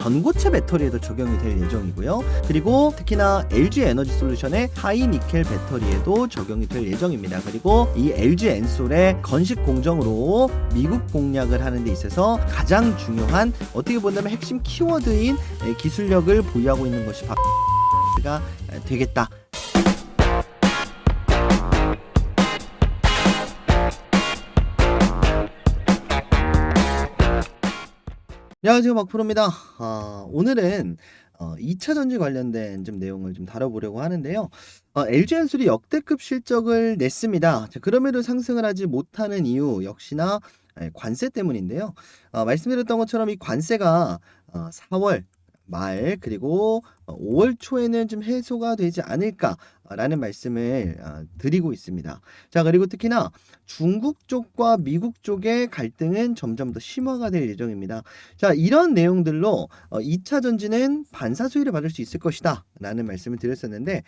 전고체 배터리에도 적용이 될 예정이고요. 그리고 특히나 LG 에너지 솔루션의 하이 니켈 배터리에도 적용이 될 예정입니다. 그리고 이 LG 엔솔의 건식 공정으로 미국 공략을 하는 데 있어서 가장 중요한, 어떻게 본다면 핵심 키워드인 기술력을 보유하고 있는 것이 가 되겠다. 안녕하세요, 박프로입니다. 오늘은 2차 전지 관련된 좀 내용을 좀 다뤄보려고 하는데요. LG 엔솔이 역대급 실적을 냈습니다. 자, 그럼에도 상승을 하지 못하는 이유 역시나 관세 때문인데요. 말씀드렸던 것처럼 이 관세가 4월 말 그리고 5월 초에는 좀 해소가 되지 않을까라는 말씀을 드리고 있습니다. 자, 그리고 특히나 중국 쪽과 미국 쪽의 갈등은 점점 더 심화가 될 예정입니다. 자, 이런 내용들로 2차 전지는 반사수혜를 받을 수 있을 것이다 라는 말씀을 드렸었는데,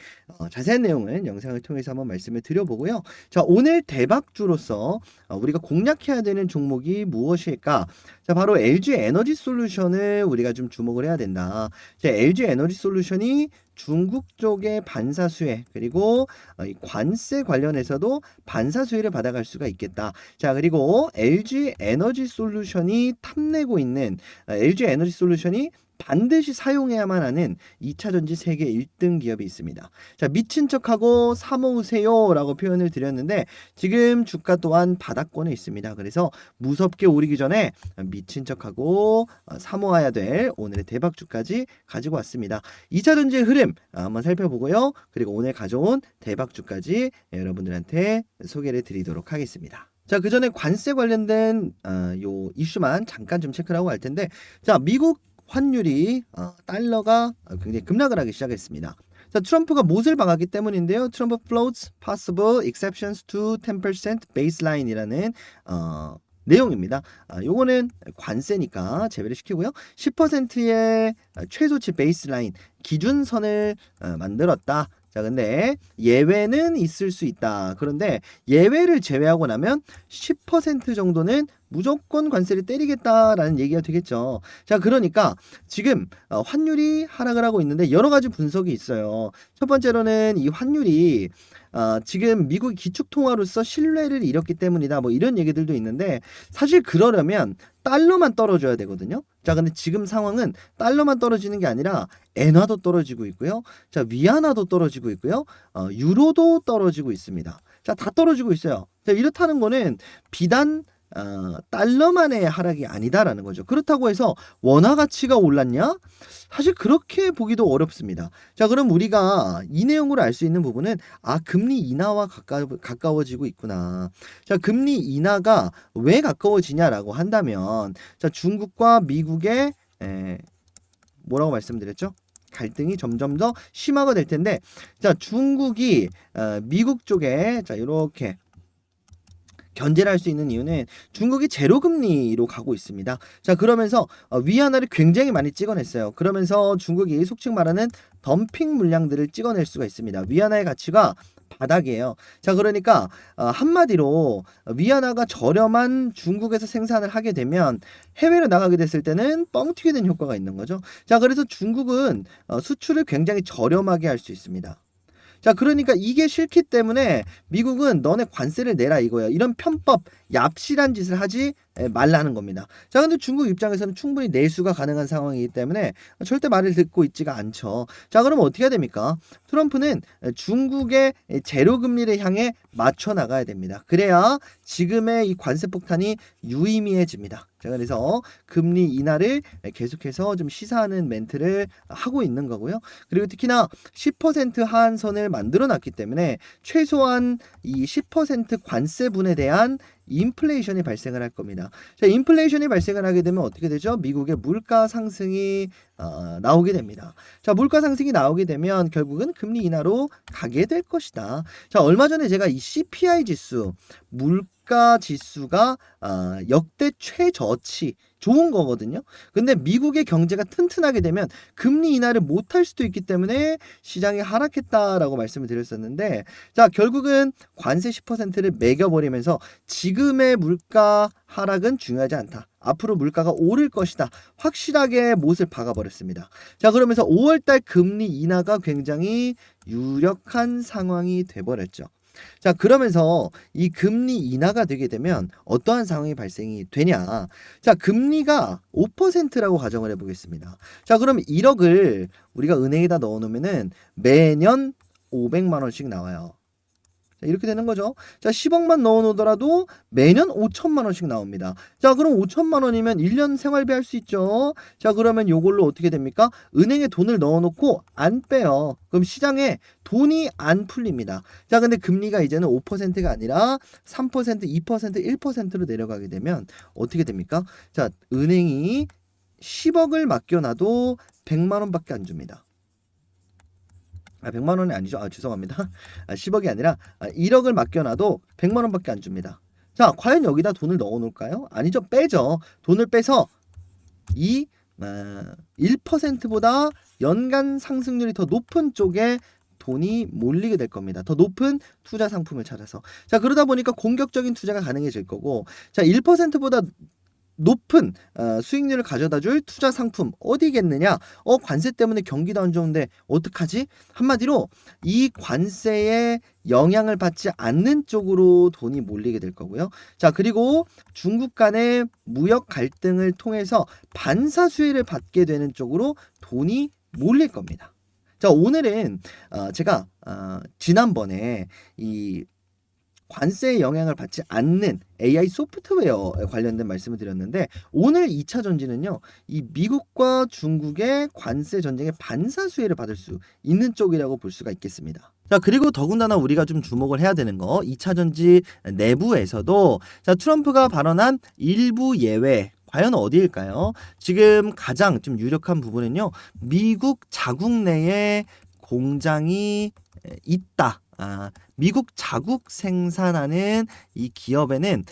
자세한 내용은 영상을 통해서 한번 말씀을 드려보고요. 자, 오늘 대박주로서 우리가 공략해야 되는 종목이 무엇일까? 자, 바로 LG 에너지 솔루션을 우리가 좀 주목을 해야 된다. 자, LG 에너지 솔루션이 중국 쪽의 반사수혜 그리고 이 관세 관련해서도 반사수혜를 받아갈 수가 있겠다. 자, 그리고 LG 에너지 솔루션이 탐내고 있는 LG 에너지 솔루션이 반드시 사용해야만 하는 2차 전지 세계 1등 기업이 있습니다. 자, 미친 척하고 사모으세요 라고 표현을 드렸는데 지금 주가 또한 바닥권에 있습니다. 그래서 무섭게 오르기 전에 미친 척하고 사모아야 될 오늘의 대박주까지 가지고 왔습니다. 2차 전지의 흐름 한번 살펴보고요. 그리고 오늘 가져온 대박주까지 여러분들한테 소개를 드리도록 하겠습니다. 자, 그 전에 관세 관련된 요 이슈만 잠깐 좀 체크를 하고 갈 텐데, 자, 미국 환율이 달러가 굉장히 급락을 하기 시작했습니다. 자, 트럼프가 못을 박았기 때문인데요. 트럼프 floats possible exceptions to 10% baseline이라는 내용입니다. 요거는 관세니까 제외를 시키고요. 10%의 최소치 베이스라인 기준선을 만들었다. 자, 근데 예외는 있을 수 있다. 그런데 예외를 제외하고 나면 10% 정도는 무조건 관세를 때리겠다라는 얘기가 되겠죠. 자, 그러니까 지금 환율이 하락을 하고 있는데 여러 가지 분석이 있어요. 첫 번째로는 이 환율이 지금 미국이 기축통화로서 신뢰를 잃었기 때문이다. 뭐 이런 얘기들도 있는데 사실 그러려면 달러만 떨어져야 되거든요. 자, 근데 지금 상황은 달러만 떨어지는 게 아니라 엔화도 떨어지고 있고요. 자, 위안화도 떨어지고 있고요. 유로도 떨어지고 있습니다. 자, 다 떨어지고 있어요. 자, 이렇다는 거는 비단 달러만의 하락이 아니다라는 거죠. 그렇다고 해서 원화 가치가 올랐냐? 사실 그렇게 보기도 어렵습니다. 자, 그럼 우리가 이 내용으로 알 수 있는 부분은 금리 인하와 가까워지고 있구나. 자, 금리 인하가 왜 가까워지냐라고 한다면, 자, 중국과 미국의 뭐라고 말씀드렸죠? 갈등이 점점 더 심화가 될 텐데, 자, 중국이 미국 쪽에 자, 이렇게 견제를 할 수 있는 이유는 중국이 제로금리로 가고 있습니다. 자, 그러면서 위안화를 굉장히 많이 찍어냈어요. 그러면서 중국이 속칭 말하는 덤핑 물량들을 찍어낼 수가 있습니다. 위안화의 가치가 바닥이에요. 자, 그러니까 한마디로 위안화가 저렴한 중국에서 생산을 하게 되면 해외로 나가게 됐을 때는 뻥튀기 된 효과가 있는 거죠. 자, 그래서 중국은 수출을 굉장히 저렴하게 할 수 있습니다. 자, 그러니까 이게 싫기 때문에 미국은 너네 관세를 내라 이거예요. 이런 편법, 얍실한 짓을 하지 말라는 겁니다. 자, 근데 중국 입장에서는 충분히 내수가 가능한 상황이기 때문에 절대 말을 듣고 있지가 않죠. 자, 그럼 어떻게 해야 됩니까? 트럼프는 중국의 제로 금리를 향해 맞춰 나가야 됩니다. 그래야 지금의 이 관세 폭탄이 유의미해집니다. 자, 그래서 금리 인하를 계속해서 좀 시사하는 멘트를 하고 있는 거고요. 그리고 특히나 10% 하한선을 만들어 놨기 때문에 최소한 이 10% 관세분에 대한 인플레이션이 발생을 할 겁니다. 자, 인플레이션이 발생을 하게 되면 어떻게 되죠? 미국의 물가 상승이 나오게 됩니다. 자, 물가 상승이 나오게 되면 결국은 금리 인하로 가게 될 것이다. 자, 얼마 전에 제가 이 CPI 지수, 물가 지수가 역대 최저치 좋은 거거든요. 근데 미국의 경제가 튼튼하게 되면 금리 인하를 못할 수도 있기 때문에 시장이 하락했다라고 말씀을 드렸었는데, 자, 결국은 관세 10%를 매겨버리면서 지금의 물가 하락은 중요하지 않다. 앞으로 물가가 오를 것이다. 확실하게 못을 박아버렸습니다. 자, 그러면서 5월달 금리 인하가 굉장히 유력한 상황이 돼버렸죠. 자, 그러면서 이 금리 인하가 되게 되면 어떠한 상황이 발생이 되냐. 자, 금리가 5%라고 가정을 해보겠습니다. 자, 그럼 1억을 우리가 은행에다 넣어놓으면은 매년 500만 원씩 나와요. 자, 이렇게 되는 거죠. 자, 10억만 넣어놓더라도 매년 5천만 원씩 나옵니다. 자, 그럼 5천만 원이면 1년 생활비 할 수 있죠. 자, 그러면 요걸로 어떻게 됩니까? 은행에 돈을 넣어놓고 안 빼요. 그럼 시장에 돈이 안 풀립니다. 자, 근데 금리가 이제는 5%가 아니라 3%, 2%, 1%로 내려가게 되면 어떻게 됩니까? 자, 은행이 10억을 맡겨놔도 100만 원밖에 안 줍니다. 100만 원이 아니죠. 죄송합니다. 10억이 아니라 1억을 맡겨놔도 100만 원밖에 안 줍니다. 자, 과연 여기다 돈을 넣어 놓을까요? 아니죠. 빼죠. 돈을 빼서 이 1%보다 연간 상승률이 더 높은 쪽에 돈이 몰리게 될 겁니다. 더 높은 투자 상품을 찾아서. 자, 그러다 보니까 공격적인 투자가 가능해질 거고, 자, 1%보다 높은 수익률을 가져다 줄 투자 상품 어디겠느냐? 관세 때문에 경기도 안 좋은데 어떡하지? 한마디로 이 관세에 영향을 받지 않는 쪽으로 돈이 몰리게 될 거고요. 자, 그리고 중국 간의 무역 갈등을 통해서 반사 수혜를 받게 되는 쪽으로 돈이 몰릴 겁니다. 자, 오늘은 제가 지난번에 이 관세의 영향을 받지 않는 AI 소프트웨어에 관련된 말씀을 드렸는데, 오늘 2차 전지는요, 이 미국과 중국의 관세 전쟁의 반사 수혜를 받을 수 있는 쪽이라고 볼 수가 있겠습니다. 자, 그리고 더군다나 우리가 좀 주목을 해야 되는 거, 2차 전지 내부에서도 자, 트럼프가 발언한 일부 예외 과연 어디일까요? 지금 가장 좀 유력한 부분은요, 미국 자국 내에 공장이 있다. 미국 자국 생산하는 이 기업에는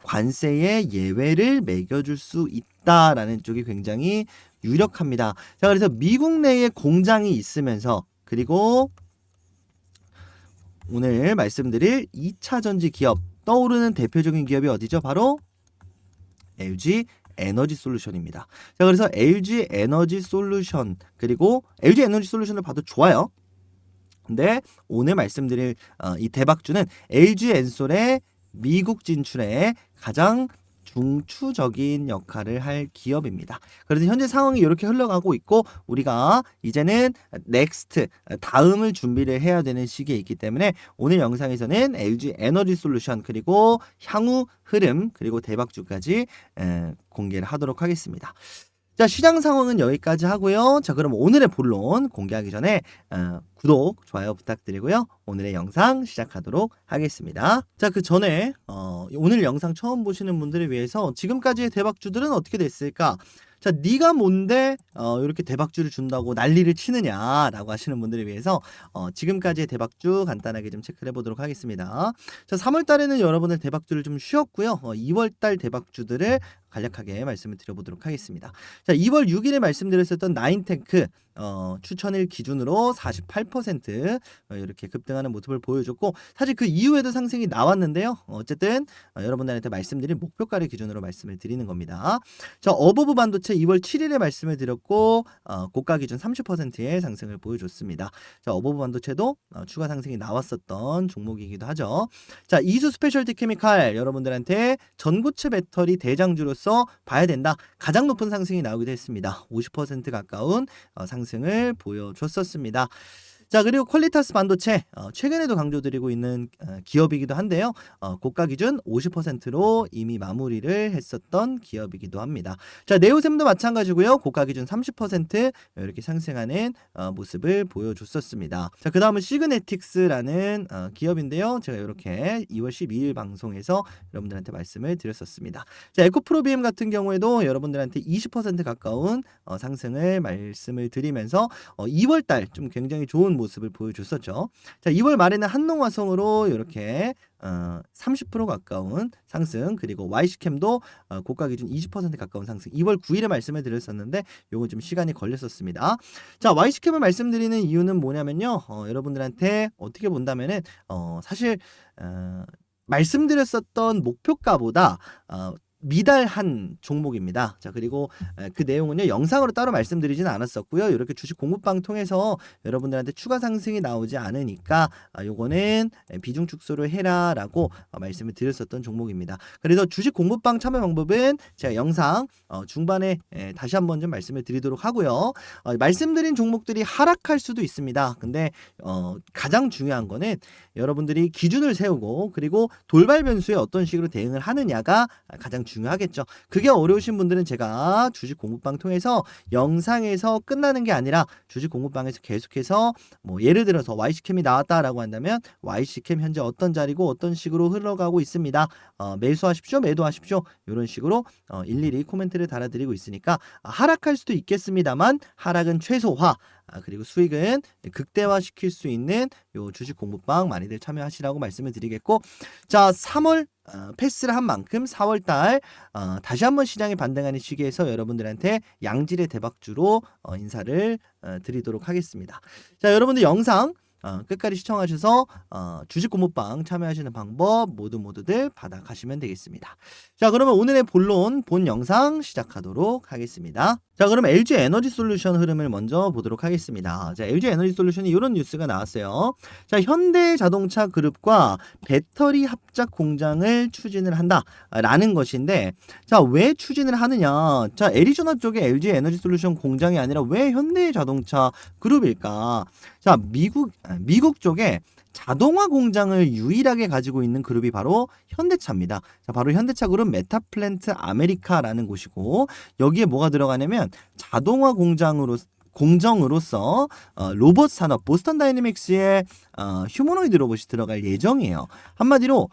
관세의 예외를 매겨줄 수 있다라는 쪽이 굉장히 유력합니다. 자, 그래서 미국 내에 공장이 있으면서, 그리고 오늘 말씀드릴 2차 전지 기업 떠오르는 대표적인 기업이 어디죠? 바로 LG 에너지 솔루션입니다. 자, 그래서 LG 에너지 솔루션, 그리고 LG 에너지 솔루션을 봐도 좋아요. 근데 오늘 말씀드릴 이 대박주는 LG 엔솔의 미국 진출에 가장 중추적인 역할을 할 기업입니다. 그래서 현재 상황이 이렇게 흘러가고 있고, 우리가 이제는 넥스트 다음을 준비를 해야 되는 시기에 있기 때문에 오늘 영상에서는 LG 에너지 솔루션, 그리고 향후 흐름, 그리고 대박주까지 공개를 하도록 하겠습니다. 자, 시장 상황은 여기까지 하고요. 자, 그럼 오늘의 본론 공개하기 전에 구독, 좋아요 부탁드리고요. 오늘의 영상 시작하도록 하겠습니다. 자, 그 전에 오늘 영상 처음 보시는 분들을 위해서 지금까지의 대박주들은 어떻게 됐을까? 자, 네가 뭔데 이렇게 대박주를 준다고 난리를 치느냐라고 하시는 분들을 위해서 지금까지의 대박주 간단하게 좀 체크를 해보도록 하겠습니다. 자, 3월 달에는 여러분들 대박주를 좀 쉬었고요. 2월 달 대박주들을 간략하게 말씀을 드려보도록 하겠습니다. 자, 2월 6일에 말씀드렸었던 나인테크 추천일 기준으로 48% 이렇게 급등하는 모습을 보여줬고, 사실 그 이후에도 상승이 나왔는데요. 어쨌든 여러분들한테 말씀드린 목표가를 기준으로 말씀을 드리는 겁니다. 자, 어버브 반도체 2월 7일에 말씀을 드렸고 고가 기준 30%의 상승을 보여줬습니다. 자, 어버브 반도체도 추가 상승이 나왔었던 종목이기도 하죠. 자, 이수 스페셜티 케미칼 여러분들한테 전고체 배터리 대장주로서 봐야 된다. 가장 높은 상승이 나오기도 했습니다. 50% 가까운 상승을 보여줬었습니다. 자, 그리고 퀄리타스 반도체 최근에도 강조드리고 있는 기업이기도 한데요. 고가 기준 50%로 이미 마무리를 했었던 기업이기도 합니다. 자, 네오셈도 마찬가지고요. 고가 기준 30% 이렇게 상승하는 모습을 보여줬었습니다. 자, 그 다음은 시그네틱스라는 기업인데요. 제가 이렇게 2월 12일 방송에서 여러분들한테 말씀을 드렸었습니다. 자, 에코프로비엠 같은 경우에도 여러분들한테 20% 가까운 상승을 말씀을 드리면서 2월 달 좀 굉장히 좋은 모습을 보여줬었죠. 자, 2월 말에는 한농화성으로 이렇게 30% 가까운 상승, 그리고 YC캠도 고가 기준 20% 가까운 상승. 2월 9일에 말씀을 드렸었는데 요건 좀 시간이 걸렸었습니다. 자, YC캠을 말씀드리는 이유는 뭐냐면요. 여러분들한테 어떻게 본다면은 사실 말씀드렸었던 목표가보다 미달한 종목입니다. 자, 그리고 그 내용은요, 영상으로 따로 말씀드리지는 않았었고요. 이렇게 주식 공부방 통해서 여러분들한테 추가 상승이 나오지 않으니까 요거는 비중 축소를 해라라고 말씀을 드렸었던 종목입니다. 그래서 주식 공부방 참여 방법은 제가 영상 중반에 다시 한번 좀 말씀을 드리도록 하고요. 말씀드린 종목들이 하락할 수도 있습니다. 근데 가장 중요한 거는 여러분들이 기준을 세우고 그리고 돌발 변수에 어떤 식으로 대응을 하느냐가 가장 중요하겠죠. 그게 어려우신 분들은 제가 주식 공부방 통해서 영상에서 끝나는 게 아니라 주식 공부방에서 계속해서 뭐 예를 들어서 YC캠이 나왔다라고 한다면 YC캠 현재 어떤 자리고 어떤 식으로 흘러가고 있습니다. 매수하십시오, 매도하십시오. 이런 식으로 일일이 코멘트를 달아드리고 있으니까 하락할 수도 있겠습니다만 하락은 최소화, 그리고 수익은 극대화시킬 수 있는 요 주식 공부방 많이들 참여하시라고 말씀을 드리겠고, 자, 3월 패스를 한 만큼 4월달 다시 한번 시장이 반등하는 시기에서 여러분들한테 양질의 대박주로 인사를 드리도록 하겠습니다. 자, 여러분들 영상 끝까지 시청하셔서 주식 공부방 참여하시는 방법 모두들 받아가시면 되겠습니다. 자, 그러면 오늘의 본 영상 시작하도록 하겠습니다. 자, 그럼 LG 에너지 솔루션 흐름을 먼저 보도록 하겠습니다. 자, LG 에너지 솔루션이 이런 뉴스가 나왔어요. 자, 현대자동차 그룹과 배터리 합작 공장을 추진을 한다라는 것인데, 자, 왜 추진을 하느냐? 자, 애리조나 쪽에 LG 에너지 솔루션 공장이 아니라 왜 현대자동차 그룹일까? 자, 미국 쪽에 자동화 공장을 유일하게 가지고 있는 그룹이 바로 현대차입니다. 자, 바로 현대차 그룹 메타플랜트 아메리카라는 곳이고, 여기에 뭐가 들어가냐면 자동화 공정으로서 로봇 산업, 보스턴 다이내믹스의 휴머노이드 로봇이 들어갈 예정이에요. 한마디로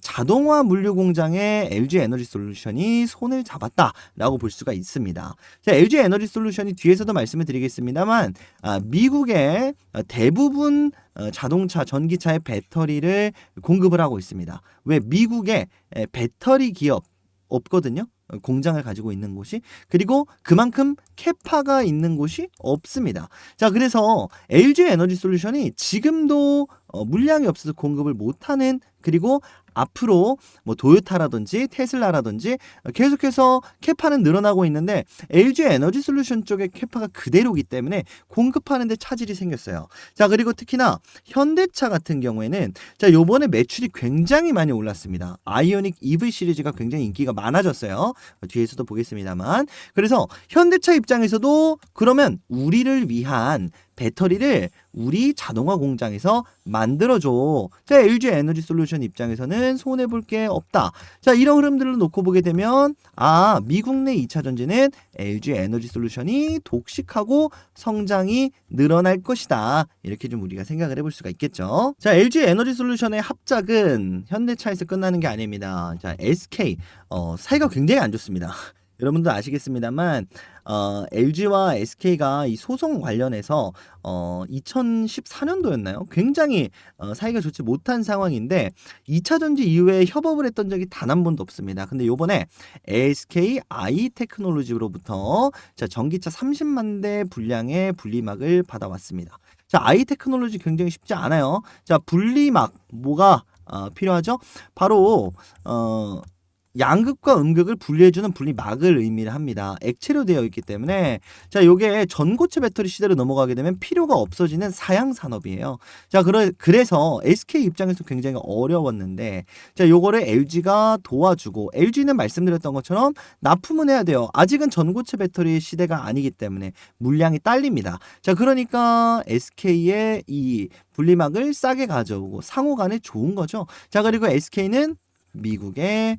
자동화 물류 공장에 LG 에너지 솔루션이 손을 잡았다라고 볼 수가 있습니다. 자, LG 에너지 솔루션이 뒤에서도 말씀을 드리겠습니다만 미국의 대부분 자동차, 전기차의 배터리를 공급을 하고 있습니다. 왜? 미국에 배터리 기업 없거든요. 공장을 가지고 있는 곳이. 그리고 그만큼 캐파가 있는 곳이 없습니다. 자, 그래서 LG 에너지 솔루션이 지금도 물량이 없어서 공급을 못하는, 그리고 앞으로 뭐 도요타라든지 테슬라라든지 계속해서 캐파는 늘어나고 있는데 LG 에너지 솔루션 쪽의 캐파가 그대로기 때문에 공급하는 데 차질이 생겼어요. 자, 그리고 특히나 현대차 같은 경우에는 자, 요번에 매출이 굉장히 많이 올랐습니다. 아이오닉 EV 시리즈가 굉장히 인기가 많아졌어요. 뒤에서도 보겠습니다만. 그래서 현대차 입장에서도 그러면 우리를 위한 배터리를 우리 자동화 공장에서 만들어줘. 자, LG 에너지 솔루션 입장에서는 손해볼 게 없다. 자, 이런 흐름들을 놓고 보게 되면 미국 내 2차 전지는 LG 에너지 솔루션이 독식하고 성장이 늘어날 것이다. 이렇게 좀 우리가 생각을 해볼 수가 있겠죠. 자, LG 에너지 솔루션의 합작은 현대차에서 끝나는 게 아닙니다. 자, SK 사이가 굉장히 안 좋습니다. 여러분도 아시겠습니다만 LG와 SK가 이 소송 관련해서 2014년도였나요? 굉장히 사이가 좋지 못한 상황인데 2차 전지 이후에 협업을 했던 적이 단 한 번도 없습니다. 근데 요번에 SK 아이테크놀로지로부터 자, 전기차 30만 대 분량의 분리막을 받아왔습니다. 자, 아이테크놀로지 굉장히 쉽지 않아요. 자, 분리막 뭐가 필요하죠? 바로 양극과 음극을 분리해주는 분리막을 의미를 합니다. 액체로 되어 있기 때문에 자, 요게 전고체 배터리 시대로 넘어가게 되면 필요가 없어지는 사양 산업이에요. 자, 그래서 SK 입장에서 굉장히 어려웠는데 자, 요거를 LG가 도와주고, LG는 말씀드렸던 것처럼 납품은 해야 돼요. 아직은 전고체 배터리 시대가 아니기 때문에 물량이 딸립니다. 자, 그러니까 SK의 이 분리막을 싸게 가져오고 상호 간에 좋은 거죠. 자, 그리고 SK는 미국에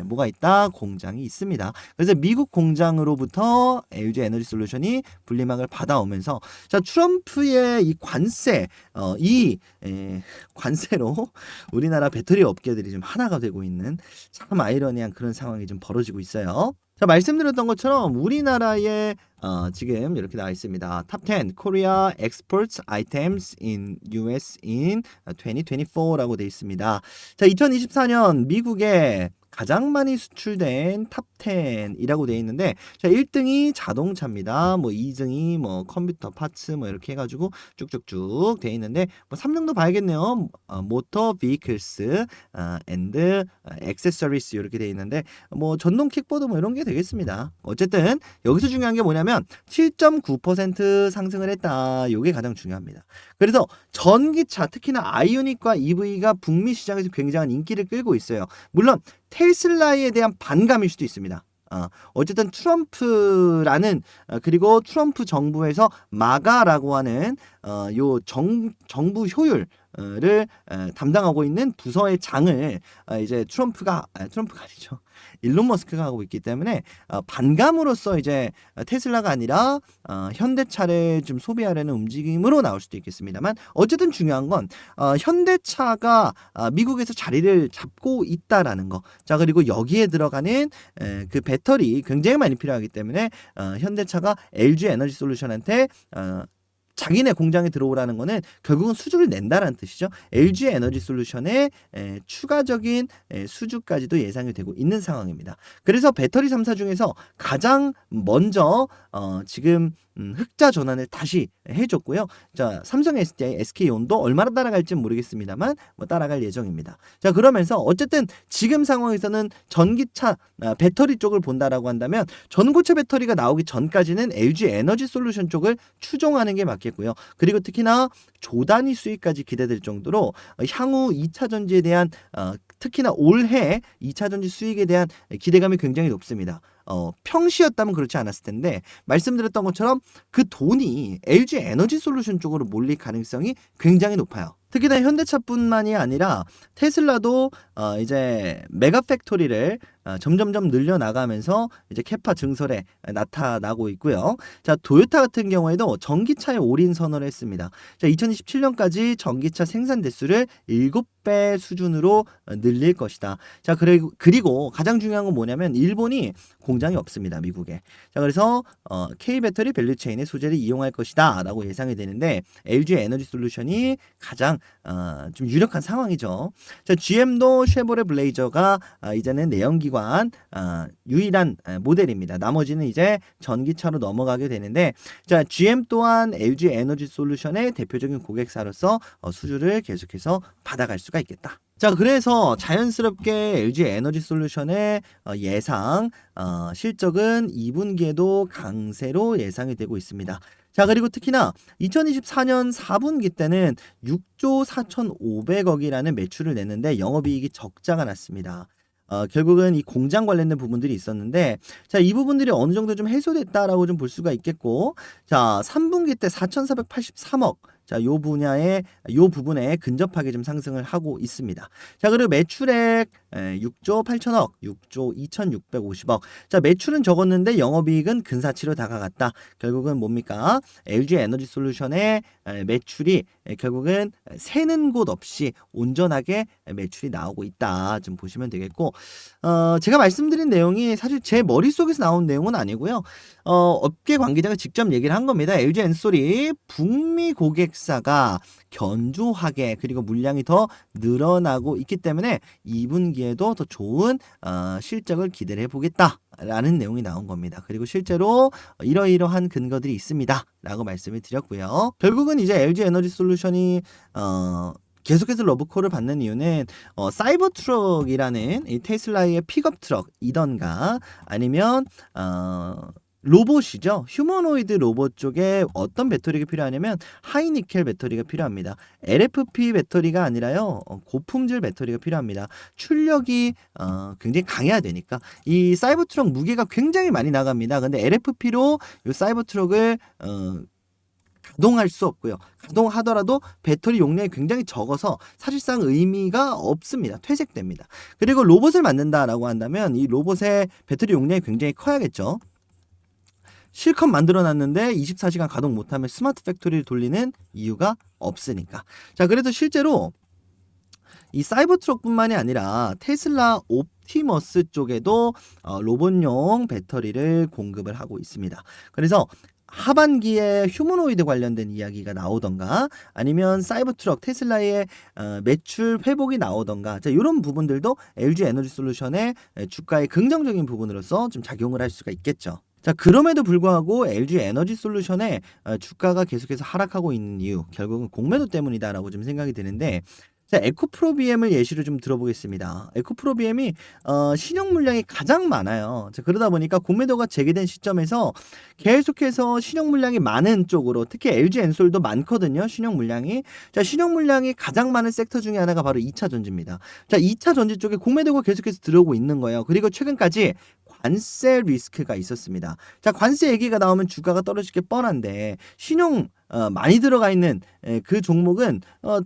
뭐가 있다? 공장이 있습니다. 그래서 미국 공장으로부터 LG 에너지 솔루션이 분리막을 받아오면서 자, 트럼프의 이 관세, 관세로 우리나라 배터리 업계들이 좀 하나가 되고 있는 참 아이러니한 그런 상황이 좀 벌어지고 있어요. 자, 말씀드렸던 것처럼 우리나라의 지금 이렇게 나와 있습니다. Top 10 Korea exports items in US in 2024라고 되어 있습니다. 자, 2024년 미국에 가장 많이 수출된 탑 10이라고 되어 있는데, 자, 1등이 자동차입니다. 뭐 2등이 뭐 컴퓨터 파츠 뭐 이렇게 해가지고 쭉쭉쭉 되어 있는데, 뭐 3등도 봐야겠네요. 모터 비클스 앤드 액세서리스 이렇게 되어 있는데, 뭐 전동 킥보드 뭐 이런 게 되겠습니다. 어쨌든 여기서 중요한 게 뭐냐면 7.9% 상승을 했다. 요게 가장 중요합니다. 그래서 전기차, 특히나 아이오닉과 EV가 북미 시장에서 굉장한 인기를 끌고 있어요. 물론 테슬라에 대한 반감일 수도 있습니다. 어쨌든 트럼프라는 그리고 트럼프 정부에서 마가라고 하는 요 정부 효율을 담당하고 있는 부서의 장을 이제 트럼프가 아니죠. 일론 머스크가 하고 있기 때문에 반감으로써 이제 테슬라가 아니라 현대차를 좀 소비하려는 움직임으로 나올 수도 있겠습니다만, 어쨌든 중요한 건 현대차가 미국에서 자리를 잡고 있다라는 거. 자, 그리고 여기에 들어가는 그 배터리 굉장히 많이 필요하기 때문에 현대차가 LG 에너지 솔루션한테 자기네 공장에 들어오라는 거는 결국은 수주를 낸다라는 뜻이죠. LG 에너지 솔루션의 추가적인 수주까지도 예상이 되고 있는 상황입니다. 그래서 배터리 3사 중에서 가장 먼저 지금 흑자 전환을 다시 해줬고요. 자, 삼성 SDI, SK온도 얼마나 따라갈지는 모르겠습니다만 뭐 따라갈 예정입니다. 자, 그러면서 어쨌든 지금 상황에서는 전기차 배터리 쪽을 본다라고 한다면 전고체 배터리가 나오기 전까지는 LG 에너지 솔루션 쪽을 추종하는 게 맞겠고요. 그리고 특히나 조단위 수익까지 기대될 정도로 향후 2차 전지에 대한 특히나 올해 2차 전지 수익에 대한 기대감이 굉장히 높습니다. 평시였다면 그렇지 않았을 텐데, 말씀드렸던 것처럼 그 돈이 LG 에너지 솔루션 쪽으로 몰릴 가능성이 굉장히 높아요. 특히나 현대차뿐만이 아니라 테슬라도 이제 메가 팩토리를 점점점 늘려나가면서 이제 캐파 증설에 나타나고 있고요. 자, 토요타 같은 경우에도 전기차에 올인 선언을 했습니다. 자, 2027년까지 전기차 생산 대수를 7배 수준으로 늘릴 것이다. 자, 그리고 가장 중요한 건 뭐냐면 일본이 공장이 없습니다, 미국에. 자, 그래서 K배터리 밸류체인의 소재를 이용할 것이다 라고 예상이 되는데, LG 에너지 솔루션이 가장 좀 유력한 상황이죠. 자, GM도 쉐보레 블레이저가 이제는 내연기관 유일한 모델입니다. 나머지는 이제 전기차로 넘어가게 되는데, 자, GM 또한 LG 에너지 솔루션의 대표적인 고객사로서 수주를 계속해서 받아갈 수가 있겠다. 자, 그래서 자연스럽게 LG 에너지 솔루션의 예상 실적은 2분기에도 강세로 예상이 되고 있습니다. 자, 그리고 특히나 2024년 4분기 때는 6조 4,500억이라는 매출을 냈는데 영업이익이 적자가 났습니다. 결국은 이 공장 관련된 부분들이 있었는데, 자, 이 부분들이 어느 정도 좀 해소됐다라고 좀 볼 수가 있겠고, 자, 3분기 때 4,483억. 자, 요 부분에 근접하게 좀 상승을 하고 있습니다. 자, 그리고 매출액 6조 8천억, 6조 2,650억. 자, 매출은 적었는데 영업이익은 근사치로 다가갔다. 결국은 뭡니까? LG 에너지 솔루션의 매출이 결국은 새는 곳 없이 온전하게 매출이 나오고 있다. 좀 보시면 되겠고, 제가 말씀드린 내용이 사실 제 머릿속에서 나온 내용은 아니고요. 업계 관계자가 직접 얘기를 한 겁니다. LG 엔솔이 북미 고객사가 견조하게 그리고 물량이 더 늘어나고 있기 때문에 2분기에도 더 좋은 실적을 기대를 해보겠다 라는 내용이 나온 겁니다. 그리고 실제로 이러이러한 근거들이 있습니다 라고 말씀을 드렸고요. 결국은 이제 LG 에너지 솔루션이 계속해서 러브콜을 받는 이유는 사이버 트럭이라는 이 테슬라의 픽업 트럭이던가 아니면 로봇이죠. 휴머노이드 로봇 쪽에 어떤 배터리가 필요하냐면 하이니켈 배터리가 필요합니다. LFP 배터리가 아니라요. 고품질 배터리가 필요합니다. 출력이 굉장히 강해야 되니까. 이 사이버 트럭 무게가 굉장히 많이 나갑니다. 근데 LFP로 이 사이버 트럭을 가동할 수 없고요. 가동하더라도 배터리 용량이 굉장히 적어서 사실상 의미가 없습니다. 퇴색됩니다. 그리고 로봇을 만든다라고 한다면 이 로봇의 배터리 용량이 굉장히 커야겠죠. 실컷 만들어놨는데 24시간 가동 못하면 스마트 팩토리를 돌리는 이유가 없으니까. 자, 그래서 실제로 이 사이버트럭뿐만이 아니라 테슬라 옵티머스 쪽에도 로봇용 배터리를 공급을 하고 있습니다. 그래서 하반기에 휴머노이드 관련된 이야기가 나오던가 아니면 사이버트럭 테슬라의 매출 회복이 나오던가 자 이런 부분들도 LG 에너지 솔루션의 주가의 긍정적인 부분으로서 좀 작용을 할 수가 있겠죠. 자 그럼에도 불구하고 LG 에너지 솔루션의 주가가 계속해서 하락하고 있는 이유 결국은 공매도 때문이다라고 좀 생각이 드는데 자, 에코프로비엠을 예시로 좀 들어보겠습니다. 에코프로비엠이 신용 물량이 가장 많아요. 자, 그러다 보니까 공매도가 재개된 시점에서 계속해서 신용 물량이 많은 쪽으로 특히 LG 엔솔도 많거든요. 신용 물량이. 자, 신용 물량이 가장 많은 섹터 중에 하나가 바로 2차 전지입니다. 자, 2차 전지 쪽에 공매도가 계속해서 들어오고 있는 거예요. 그리고 최근까지 관세 리스크가 있었습니다. 자, 관세 얘기가 나오면 주가가 떨어질 게 뻔한데 신용 많이 들어가 있는 그 종목은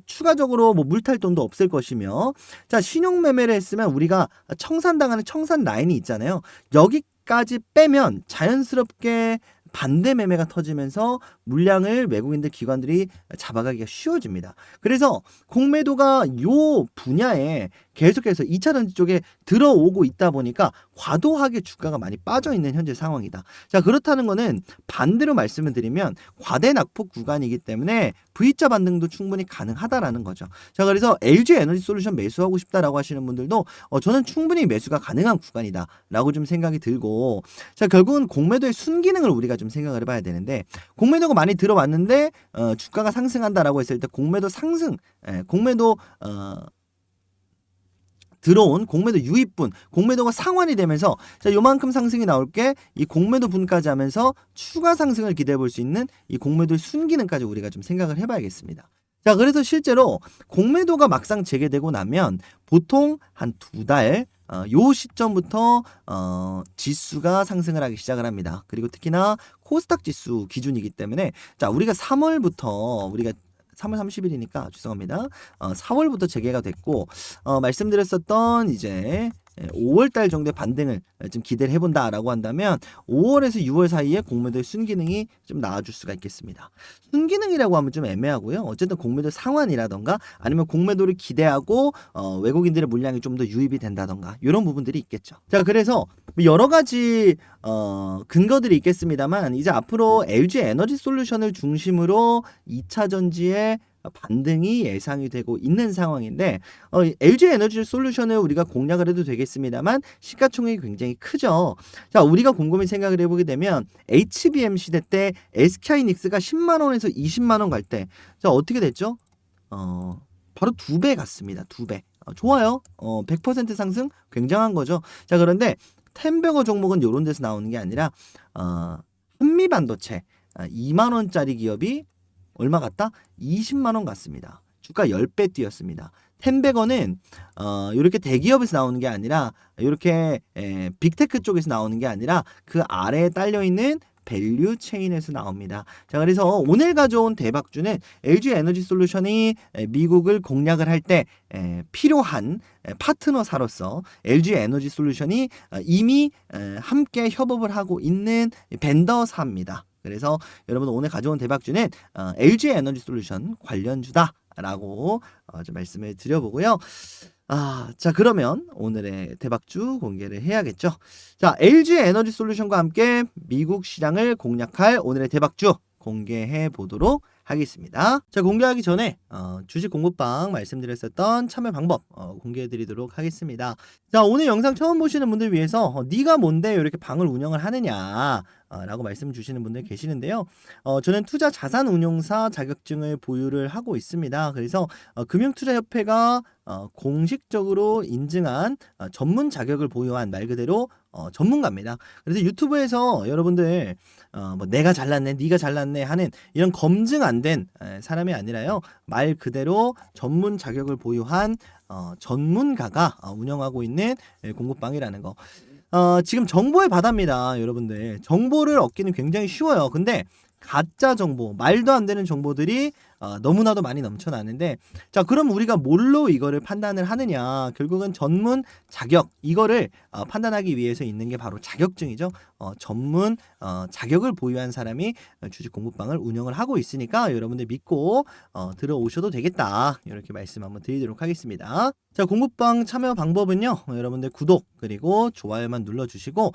추가적으로 뭐 물탈 돈도 없을 것이며 자 신용 매매를 했으면 우리가 청산당하는 청산 라인이 있잖아요. 여기까지 빼면 자연스럽게 반대 매매가 터지면서 물량을 외국인들 기관들이 잡아가기가 쉬워집니다. 그래서 공매도가 요 분야에 계속해서 2차 전지 쪽에 들어오고 있다 보니까 과도하게 주가가 많이 빠져 있는 현재 상황이다. 자 그렇다는 거는 반대로 말씀을 드리면 과대 낙폭 구간이기 때문에 V자 반등도 충분히 가능하다라는 거죠. 자 그래서 LG 에너지 솔루션 매수하고 싶다라고 하시는 분들도 저는 충분히 매수가 가능한 구간이다라고 좀 생각이 들고 자 결국은 공매도의 순기능을 우리가 좀 생각을 해봐야 되는데 공매도가 많이 들어왔는데 주가가 상승한다라고 했을 때 공매도 상승, 공매도 들어온 공매도 유입분, 공매도가 상환이 되면서 자 요만큼 상승이 나올 게 이 공매도 분까지 하면서 추가 상승을 기대해 볼 수 있는 이 공매도의 순기능까지 우리가 좀 생각을 해봐야겠습니다. 자 그래서 실제로 공매도가 막상 재개되고 나면 보통 한 2달 요 시점부터 지수가 상승을 하기 시작을 합니다. 그리고 특히나 코스닥 지수 기준이기 때문에 자 우리가 3월부터 우리가 3월 30일이니까 죄송합니다. 4월부터 재개가 됐고 말씀드렸었던 이제 5월달 정도의 반등을 좀 기대를 해본다라고 한다면 5월에서 6월 사이에 공매도의 순기능이 좀 나와줄 수가 있겠습니다. 순기능이라고 하면 좀 애매하고요. 어쨌든 공매도 상환이라던가 아니면 공매도를 기대하고 외국인들의 물량이 좀 더 유입이 된다던가 이런 부분들이 있겠죠. 자 그래서 여러 가지 근거들이 있겠습니다만 이제 앞으로 LG 에너지 솔루션을 중심으로 2차 전지의 반등이 예상이 되고 있는 상황인데 LG 에너지 솔루션을 우리가 공략을 해도 되겠습니다만 시가총액이 굉장히 크죠. 자 우리가 곰곰이 생각을 해보게 되면 HBM 시대 때 SK하이닉스가 10만 원에서 20만 원 갈 때 자 어떻게 됐죠? 바로 2배 갔습니다. 2배. 좋아요. 100% 상승 굉장한 거죠. 자 그런데 템베거 종목은 이런 데서 나오는 게 아니라 한미반도체 2만 원짜리 기업이 얼마 갔다? 20만 원 갔습니다. 주가 10배 뛰었습니다. 템베거는 이렇게 대기업에서 나오는 게 아니라 이렇게 빅테크 쪽에서 나오는 게 아니라 그 아래에 딸려 있는 밸류 체인에서 나옵니다. 자, 그래서 오늘 가져온 대박주는 LG 에너지 솔루션이 미국을 공략을 할 때 필요한 파트너사로서 LG 에너지 솔루션이 이미 함께 협업을 하고 있는 벤더사입니다. 그래서 여러분 오늘 가져온 대박주는 LG 에너지 솔루션 관련주다라고 좀 말씀을 드려보고요. 자 그러면 오늘의 대박주 공개를 해야겠죠. 자 LG 에너지 솔루션과 함께 미국 시장을 공략할 오늘의 대박주 공개해 보도록 하겠습니다. 자 공개하기 전에 주식 공부방 말씀드렸었던 참여 방법 공개해 드리도록 하겠습니다. 자 오늘 영상 처음 보시는 분들 위해서 네가 뭔데 이렇게 방을 운영을 하느냐 라고 말씀 주시는 분들 계시는데요. 저는 투자 자산 운용사 자격증을 보유를 하고 있습니다. 그래서 금융투자협회가 공식적으로 인증한 전문 자격을 보유한 말 그대로 전문가입니다. 그래서 유튜브에서 여러분들 뭐 내가 잘났네, 네가 잘났네 하는 이런 검증 안 된 사람이 아니라요. 말 그대로 전문 자격을 보유한 전문가가 운영하고 있는 공부방이라는 거. 지금 정보의 바다입니다. 여러분들 정보를 얻기는 굉장히 쉬워요. 근데 가짜 정보, 말도 안 되는 정보들이 너무나도 많이 넘쳐나는데, 자, 그럼 우리가 뭘로 이거를 판단을 하느냐? 결국은 전문 자격, 이거를 판단하기 위해서 있는 게 바로 자격증이죠. 전문 자격을 보유한 사람이 주식 공부방을 운영을 하고 있으니까 여러분들 믿고 들어오셔도 되겠다. 이렇게 말씀 한번 드리도록 하겠습니다. 자, 공부방 참여 방법은요, 여러분들 구독 그리고 좋아요만 눌러주시고,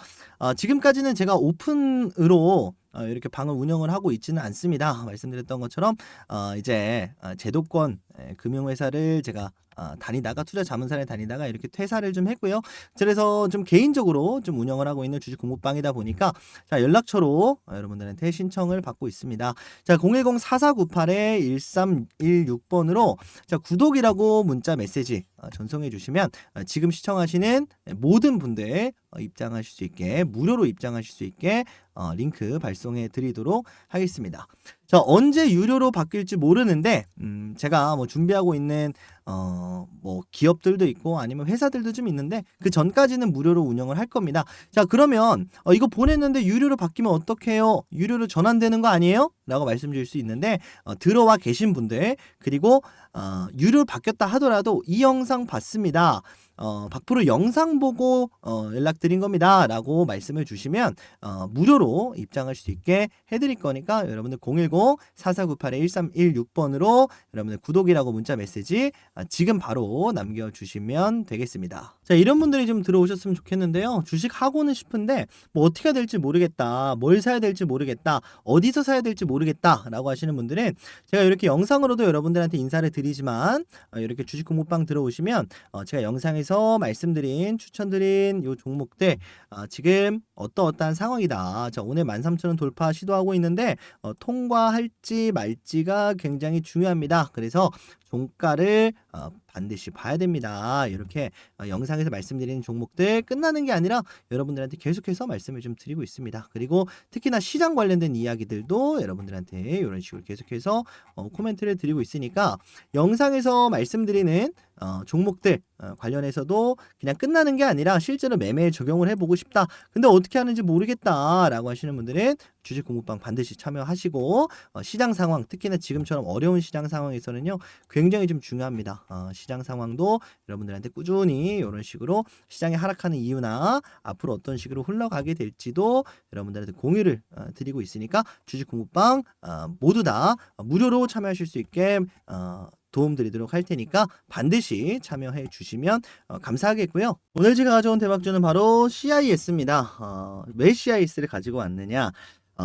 지금까지는 제가 오픈으로 이렇게 방을 운영을 하고 있지는 않습니다. 말씀드렸던 것처럼 이제 제도권 금융회사를 제가 다니다가, 투자 자문사를 다니다가 이렇게 퇴사를 좀 했고요. 그래서 좀 개인적으로 좀 운영을 하고 있는 주식 공부방이다 보니까, 자, 연락처로 여러분들한테 신청을 받고 있습니다. 자, 010-4498-1316번으로 자, 구독이라고 문자 메시지 전송해 주시면 지금 시청하시는 모든 분들 입장하실 수 있게, 무료로 입장하실 수 있게 링크 발송해 드리도록 하겠습니다. 자, 언제 유료로 바뀔지 모르는데 제가 뭐 준비하고 있는 뭐 기업들도 있고 아니면 회사들도 좀 있는데, 그 전까지는 무료로 운영을 할 겁니다. 자, 그러면 이거 보냈는데 유료로 바뀌면 어떡해요? 유료로 전환되는 거 아니에요? 라고 말씀드릴 수 있는데, 들어와 계신 분들, 그리고 유료로 바뀌었다 하더라도 이 영상 봤습니다, 박프로 영상 보고 연락드린 겁니다 라고 말씀을 주시면 무료로 입장할 수 있게 해드릴 거니까, 여러분들 010-4498-1316번으로 여러분들 구독이라고 문자 메시지 지금 바로 남겨주시면 되겠습니다. 자, 이런 분들이 좀 들어오셨으면 좋겠는데요. 주식 하고는 싶은데 뭐 어떻게 해야 될지 모르겠다, 뭘 사야 될지 모르겠다, 어디서 사야 될지 모르겠다 라고 하시는 분들은, 제가 이렇게 영상으로도 여러분들한테 인사를 드리지만 이렇게 주식 공부방 들어오시면 제가 영상에서 말씀드린, 추천드린 요 종목들 지금 어떠한 상황이다. 자, 오늘 13,000원 돌파 시도하고 있는데 통과할지 말지가 굉장히 중요합니다. 그래서 종가를 반드시 봐야 됩니다. 이렇게 영상에서 말씀드리는 종목들 끝나는 게 아니라 여러분들한테 계속해서 말씀을 좀 드리고 있습니다. 그리고 특히나 시장 관련된 이야기들도 여러분들한테 이런 식으로 계속해서 코멘트를 드리고 있으니까, 영상에서 말씀드리는 종목들 관련해서도 그냥 끝나는 게 아니라 실제로 매매에 적용을 해보고 싶다, 근데 어떻게 하는지 모르겠다 라고 하시는 분들은 주식 공부방 반드시 참여하시고, 시장 상황, 특히나 지금처럼 어려운 시장 상황에서는요 굉장히 좀 중요합니다. 시장 상황도 여러분들한테 꾸준히 이런 식으로 시장이 하락하는 이유나 앞으로 어떤 식으로 흘러가게 될지도 여러분들한테 공유를 드리고 있으니까, 주식 공부방 모두 다 무료로 참여하실 수 있게 도움드리도록 할 테니까 반드시 참여해 주시면 감사하겠고요. 오늘 제가 가져온 대박주는 바로 CIS입니다. 왜 CIS를 가지고 왔느냐?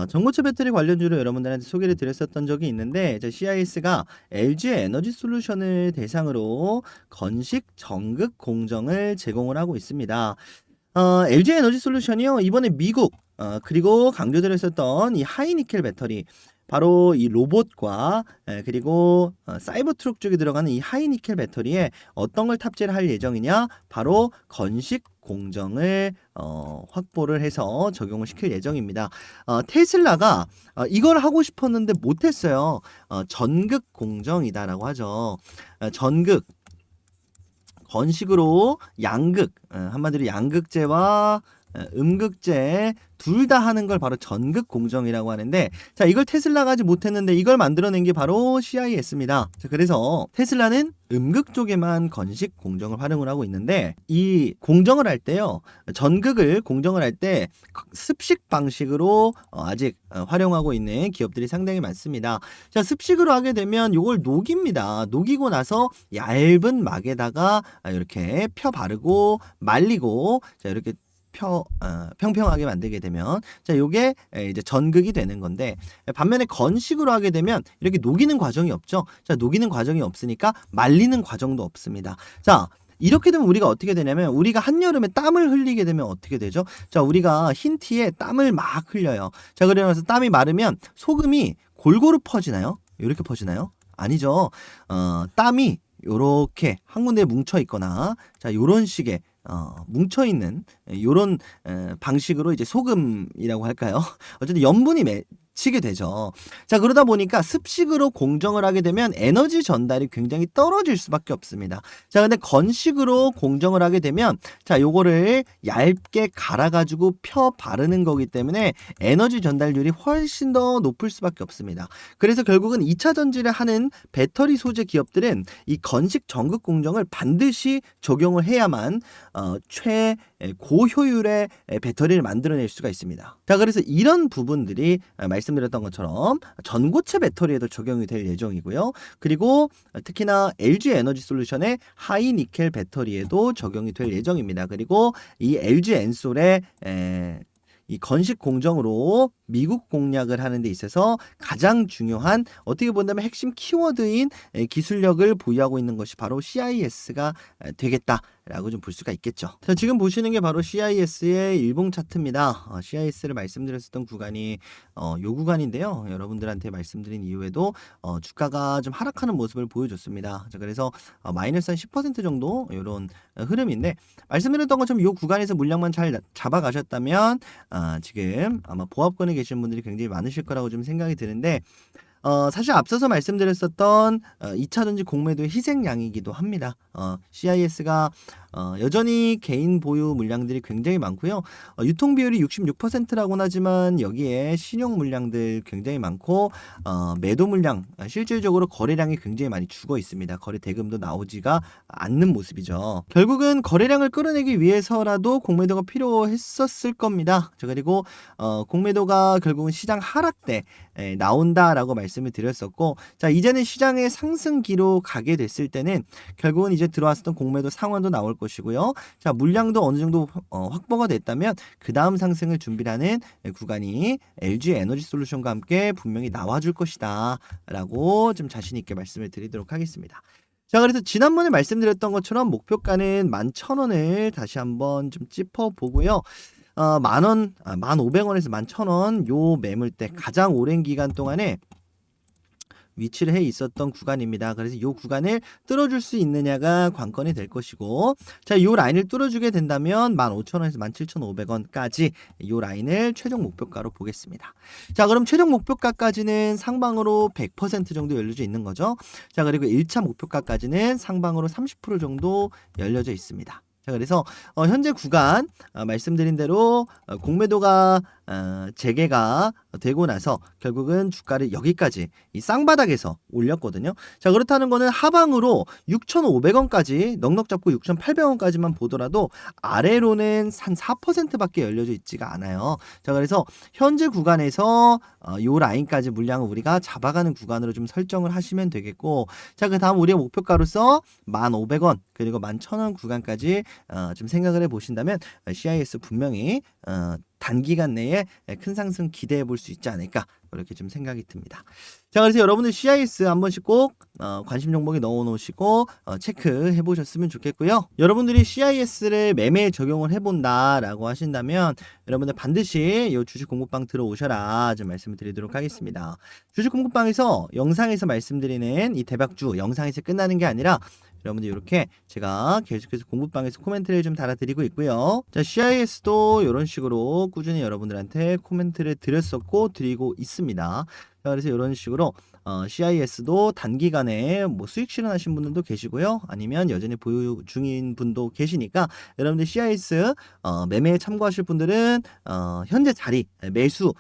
전고체 배터리 관련주로 여러분들한테 소개를 드렸었던 적이 있는데, CIS가 LG 에너지 솔루션을 대상으로 건식 전극 공정을 제공을 하고 있습니다. LG 에너지 솔루션이요, 이번에 미국 그리고 강조드렸었던 이 하이니켈 배터리, 바로 이 로봇과 그리고 사이버 트럭 쪽에 들어가는 이 하이니켈 배터리에 어떤 걸 탑재를 할 예정이냐, 바로 건식 공정을 확보를 해서 적용을 시킬 예정입니다. 테슬라가 이걸 하고 싶었는데 못했어요. 전극 공정이다라고 하죠. 전극, 건식으로 양극, 한마디로 양극재와 음극재 둘 다 하는 걸 바로 전극 공정이라고 하는데, 자, 이걸 테슬라가 하지 못했는데 이걸 만들어낸 게 바로 CIS입니다. 자, 그래서 테슬라는 음극 쪽에만 건식 공정을 활용을 하고 있는데, 이 공정을 할 때요, 전극을 공정을 할 때 습식 방식으로 아직 활용하고 있는 기업들이 상당히 많습니다. 자, 습식으로 하게 되면 이걸 녹입니다. 녹이고 나서 얇은 막에다가 이렇게 펴 바르고 말리고, 자, 이렇게 평평하게 만들게 되면, 자, 요게 이제 전극이 되는 건데, 반면에 건식으로 하게 되면 이렇게 녹이는 과정이 없죠. 자, 녹이는 과정이 없으니까 말리는 과정도 없습니다. 자, 이렇게 되면 우리가 어떻게 되냐면, 우리가 한여름에 땀을 흘리게 되면 어떻게 되죠? 자, 우리가 흰 티에 땀을 막 흘려요. 자, 그러면서 땀이 마르면 소금이 골고루 퍼지나요? 이렇게 퍼지나요? 아니죠. 땀이 요렇게 한 군데에 뭉쳐 있거나, 자, 요런 식의 뭉쳐 있는 요런 방식으로 이제 소금이라고 할까요? 어쨌든 염분이 갇히게 되죠. 자, 그러다 보니까 습식으로 공정을 하게 되면 에너지 전달이 굉장히 떨어질 수밖에 없습니다. 자, 근데 건식으로 공정을 하게 되면 자, 요거를 얇게 갈아 가지고 펴 바르는 거기 때문에 에너지 전달률이 훨씬 더 높을 수밖에 없습니다. 그래서 결국은 2차 전지를 하는 배터리 소재 기업들은 이 건식 전극 공정을 반드시 적용을 해야만 최고효율의 배터리를 만들어낼 수가 있습니다. 자, 그래서 이런 부분들이 말씀드렸던 것처럼 전고체 배터리에도 적용이 될 예정이고요. 그리고 특히나 LG 에너지 솔루션의 하이 니켈 배터리에도 적용이 될 예정입니다. 그리고 이 LG 엔솔의 이 건식 공정으로 미국 공략을 하는 데 있어서 가장 중요한 어떻게 본다면 핵심 키워드인 기술력을 보유하고 있는 것이 바로 CIS가 되겠다라고 좀 볼 수가 있겠죠. 자, 지금 보시는 게 바로 CIS의 일봉 차트입니다. CIS를 말씀드렸었던 구간이 요 구간인데요. 여러분들한테 말씀드린 이후에도 주가가 좀 하락하는 모습을 보여줬습니다. 자, 그래서 마이너스 한 10% 정도 이런 흐름인데 말씀드렸던 것처럼 요 구간에서 물량만 잘 잡아가셨다면 지금 아마 보합권에 계신 분들이 굉장히 많으실 거라고 좀 생각이 드는데 사실 앞서서 말씀드렸었던 2차 전지 공매도의 희생양이기도 합니다. CIS가 여전히 개인 보유 물량들이 굉장히 많고요. 유통 비율이 66%라고는 하지만 여기에 신용 물량들 굉장히 많고 매도 물량, 실질적으로 거래량이 굉장히 많이 죽어 있습니다. 거래 대금도 나오지가 않는 모습이죠. 결국은 거래량을 끌어내기 위해서라도 공매도가 필요했었을 겁니다. 그리고 공매도가 결국은 시장 하락 때 나온다라고 말씀을 드렸었고, 자, 이제는 시장의 상승기로 가게 됐을 때는 결국은 이제 들어왔었던 공매도 상환도 나올 것이고요. 자, 물량도 어느 정도 확보가 됐다면 그 다음 상승을 준비하는 구간이 LG 에너지 솔루션과 함께 분명히 나와줄 것이다 라고 좀 자신 있게 말씀을 드리도록 하겠습니다. 자, 그래서 지난번에 말씀드렸던 것처럼 목표가는 11,000원을 다시 한번 좀 짚어보고요. 10,000원, 1,500원에서 11,000원 요 매물대 가장 오랜 기간 동안에 위치를 해 있었던 구간입니다. 그래서 이 구간을 뚫어줄 수 있느냐가 관건이 될 것이고, 자, 이 라인을 뚫어주게 된다면 15,000원에서 17,500원까지 이 라인을 최종 목표가로 보겠습니다. 자, 그럼 최종 목표가까지는 상방으로 100% 정도 열려져 있는 거죠. 자, 그리고 1차 목표가까지는 상방으로 30% 정도 열려져 있습니다. 자, 그래서 현재 구간 말씀드린 대로 공매도가 재개가 되고 나서 결국은 주가를 여기까지 이 쌍바닥에서 올렸거든요. 자, 그렇다는 거는 하방으로 6,500원까지 넉넉 잡고 6,800원까지만 보더라도 아래로는 한 4%밖에 열려져 있지가 않아요. 자, 그래서 현재 구간에서 요 라인까지 물량을 우리가 잡아가는 구간으로 좀 설정을 하시면 되겠고, 자, 그 다음 우리의 목표가로서 1,500원 그리고 11,000원 구간까지 좀 생각을 해보신다면 CIS 분명히 단기간 내에 큰 상승 기대해 볼 수 있지 않을까, 이렇게 좀 생각이 듭니다. 자, 그래서 여러분들 CIS 한 번씩 꼭 관심 종목에 넣어 놓으시고 체크해 보셨으면 좋겠고요. 여러분들이 CIS를 매매에 적용을 해본다라고 하신다면 여러분들 반드시 이 주식 공부방 들어오셔라 좀 말씀을 드리도록 하겠습니다. 주식 공부방에서 영상에서 말씀드리는 이 대박주 영상에서 끝나는 게 아니라 여러분들 이렇게 제가 계속해서 공부방에서 코멘트를 좀 달아드리고 있고요. 자, CIS도 이런 식으로 꾸준히 여러분들한테 코멘트를 드렸었고 드리고 있습니다. 자, 그래서 이런 식으로 CIS도 단기간에 뭐 수익 실현하신 분들도 계시고요. 아니면 여전히 보유 중인 분도 계시니까 여러분들 CIS 매매에 참고하실 분들은 현재 자리 매도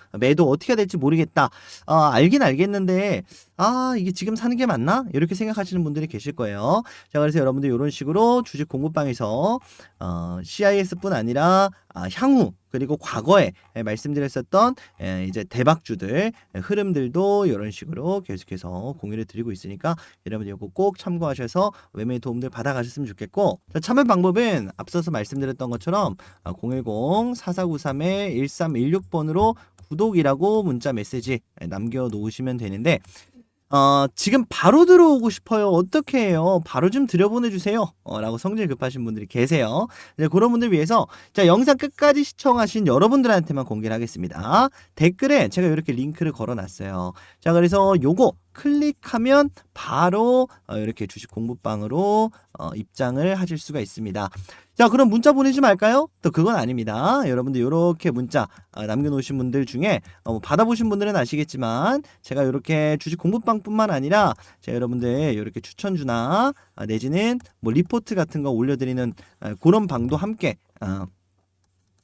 어떻게 해야 될지 모르겠다. 알긴 알겠는데 이게 지금 사는 게 맞나? 이렇게 생각하시는 분들이 계실 거예요. 자, 그래서 여러분들 이런 식으로 주식 공부방에서 CIS뿐 아니라 향후 그리고 과거에 말씀드렸었던 이제 대박주들 흐름들도 이런 식으로 계속해서 공유를 드리고 있으니까 여러분들 이거 꼭 참고하셔서 매매 도움들 받아가셨으면 좋겠고, 자, 참여 방법은 앞서서 말씀드렸던 것처럼 010-4493-1316번으로 구독이라고 문자 메시지 남겨놓으시면 되는데 지금 바로 들어오고 싶어요. 어떻게 해요? 바로 좀 들여보내주세요. 라고 성질 급하신 분들이 계세요. 네, 그런 분들 위해서 자, 영상 끝까지 시청하신 여러분들한테만 공개를 하겠습니다. 댓글에 제가 이렇게 링크를 걸어놨어요. 자, 그래서 요거 클릭하면 바로 이렇게 주식 공부방으로 입장을 하실 수가 있습니다. 자, 그럼 문자 보내지 말까요? 또 그건 아닙니다. 여러분들 요렇게 문자 남겨놓으신 분들 중에 뭐 받아보신 분들은 아시겠지만 제가 요렇게 주식 공부방뿐만 아니라 제가 여러분들 요렇게 추천주나 내지는 뭐 리포트 같은 거 올려드리는 그런 방도 함께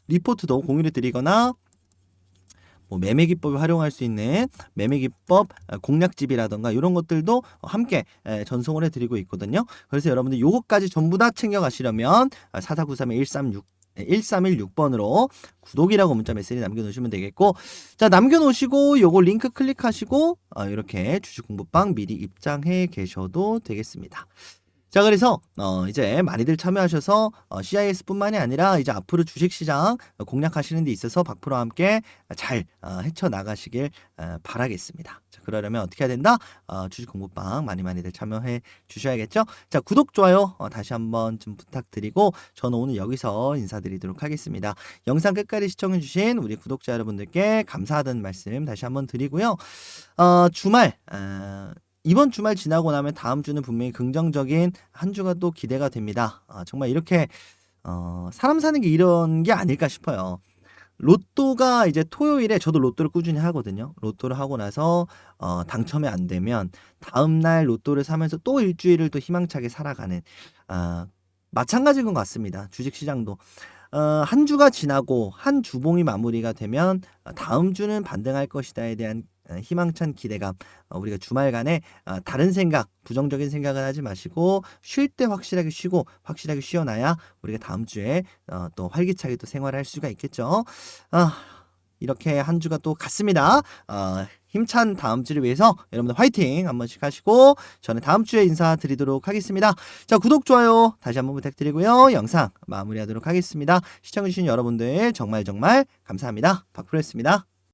리포트도 공유를 드리거나 뭐 매매 기법을 활용할 수 있는 매매 기법 공략집이라던가 이런 것들도 함께 전송을 해드리고 있거든요. 그래서 여러분들 요것까지 전부 다 챙겨가시려면 4493-1316번으로 구독이라고 문자 메시지 남겨놓으시면 되겠고, 자, 남겨놓으시고 요거 링크 클릭하시고 이렇게 주식 공부방 미리 입장해 계셔도 되겠습니다. 자, 그래서 이제 많이들 참여하셔서 CIS뿐만이 아니라 이제 앞으로 주식시장 공략하시는 데 있어서 박프로와 함께 잘 헤쳐나가시길 바라겠습니다. 자, 그러려면 어떻게 해야 된다? 주식 공부방 많이들 참여해 주셔야겠죠? 자, 구독, 좋아요 다시 한번 좀 부탁드리고 저는 오늘 여기서 인사드리도록 하겠습니다. 영상 끝까지 시청해 주신 우리 구독자 여러분들께 감사하다는 말씀 다시 한번 드리고요. 주말 이번 주말 지나고 나면 다음 주는 분명히 긍정적인 한 주가 또 기대가 됩니다. 정말 이렇게 사람 사는 게 이런 게 아닐까 싶어요. 로또가 이제 토요일에 저도 로또를 꾸준히 하거든요. 로또를 하고 나서 당첨이 안 되면 다음날 로또를 사면서 또 일주일을 또 희망차게 살아가는 마찬가지인 것 같습니다. 주식시장도. 한 주가 지나고 한 주봉이 마무리가 되면 다음 주는 반등할 것이다에 대한 희망찬 기대감, 우리가 주말간에 다른 생각, 부정적인 생각을 하지 마시고 쉴 때 확실하게 쉬고 확실하게 쉬어놔야 우리가 다음 주에 또 활기차게 또 생활할 수가 있겠죠. 이렇게 한 주가 또 갔습니다. 힘찬 다음 주를 위해서 여러분들 화이팅 한 번씩 하시고 저는 다음 주에 인사드리도록 하겠습니다. 자, 구독, 좋아요 다시 한번 부탁드리고요. 영상 마무리하도록 하겠습니다. 시청해주신 여러분들 정말 감사합니다. 박프로였습니다.